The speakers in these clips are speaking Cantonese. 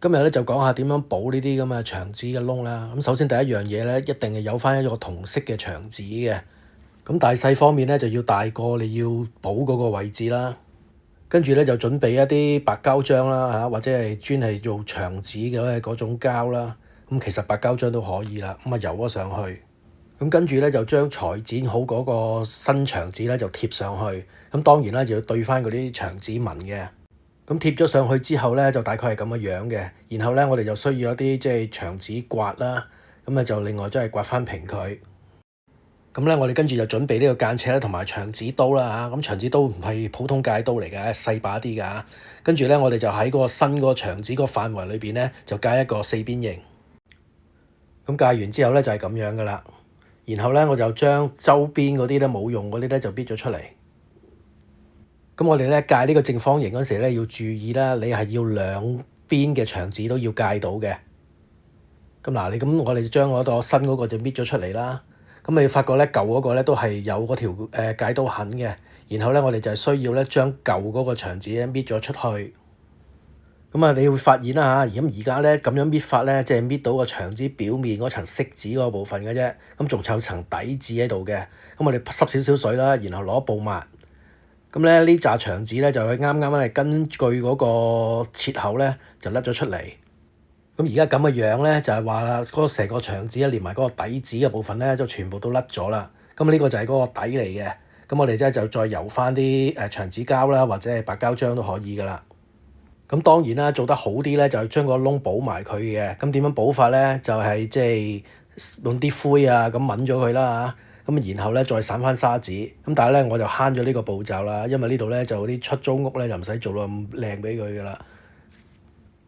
今日咧就講下點樣補呢啲咁嘅牆紙嘅窿啦。咁首先第一樣嘢咧，一定係有翻一個同色嘅牆紙嘅。咁大細方面咧就要大過你要補嗰個位置啦。跟住咧就準備一啲白膠漿啦嚇，或者係專係做牆紙嘅嗰種膠啦。咁其實白膠漿都可以啦。咁啊油咗上去。咁跟住咧就將裁剪好嗰個新牆紙咧就貼上去。咁當然啦，就要對翻嗰啲牆紙紋嘅。咁貼咗上去之後咧，就大概係咁嘅樣嘅。然後咧，我哋就需要一啲即係牆紙刮啦。咁啊就另外即係刮翻平佢。咁咧，我哋跟住就準備呢個間尺咧，同埋牆紙刀啦嚇。咁牆紙刀唔係普通戒刀嚟嘅，細把啲㗎。跟住咧，我哋就喺嗰個新嗰個牆紙個範圍裏邊咧，就戒一個四邊形。咁戒完之後咧，就係咁樣㗎啦。然後咧，我就將周邊嗰啲咧冇用嗰啲咧就搣咗出嚟。咁我哋咧戒呢個正方形嗰時咧要注意啦，你係要兩邊嘅牆紙都要戒到嘅。咁嗱，我哋就將嗰個新嗰個就搣咗出嚟啦。咁你發覺咧舊嗰個咧都係有嗰條戒刀痕嘅。然後咧我哋就係需要咧將舊嗰個牆紙咧搣咗出去。咁啊，你會發現啦嚇，而家咧咁樣搣法咧，即係搣到個牆紙表面嗰層色紙嗰部分嘅啫。咁仲有層底紙喺度嘅。咁我哋濕少少水啦，然後攞布抹。咁咧呢紮牆紙咧就係啱啱係根據嗰個切口咧就甩咗出嚟。咁而家咁嘅樣咧就係話啦，嗰成個牆紙連埋嗰個底紙嘅部分咧就全部都甩咗啦。咁呢個就係嗰個底嚟嘅。咁我哋即係就再油翻啲牆紙膠啦，或者係白膠漿都可以噶啦。咁當然啦，做得好啲咧就係將個窿補埋佢嘅。咁點樣補法咧？就係即係用啲灰啊咁抿咗佢啦嚇。咁然後咧再散翻砂紙，咁但係咧我就慳咗呢個步驟啦，因為呢度咧就啲出租屋咧就唔使做到咁靚俾佢噶啦。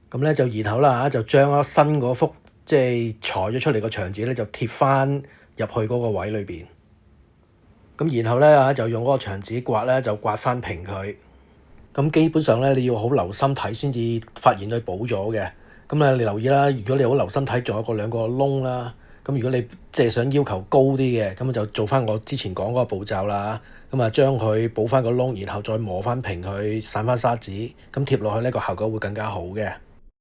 咁咧就然後啦嚇，就將新嗰幅即係裁咗出嚟個牆紙咧就貼翻入去嗰個位裏邊。咁然後咧嚇就用嗰個牆紙刮咧就刮翻平佢。咁基本上咧你要好留心睇先至發現佢補咗嘅。咁咧你留意啦，如果你好留心睇，仲有兩個窿啦。咁如果你即係想要求高啲嘅，咁就做翻我之前講嗰個步驟啦。咁啊將佢補翻個窿，然後再磨翻平佢，散翻砂紙，咁貼落去呢個效果會更加好嘅。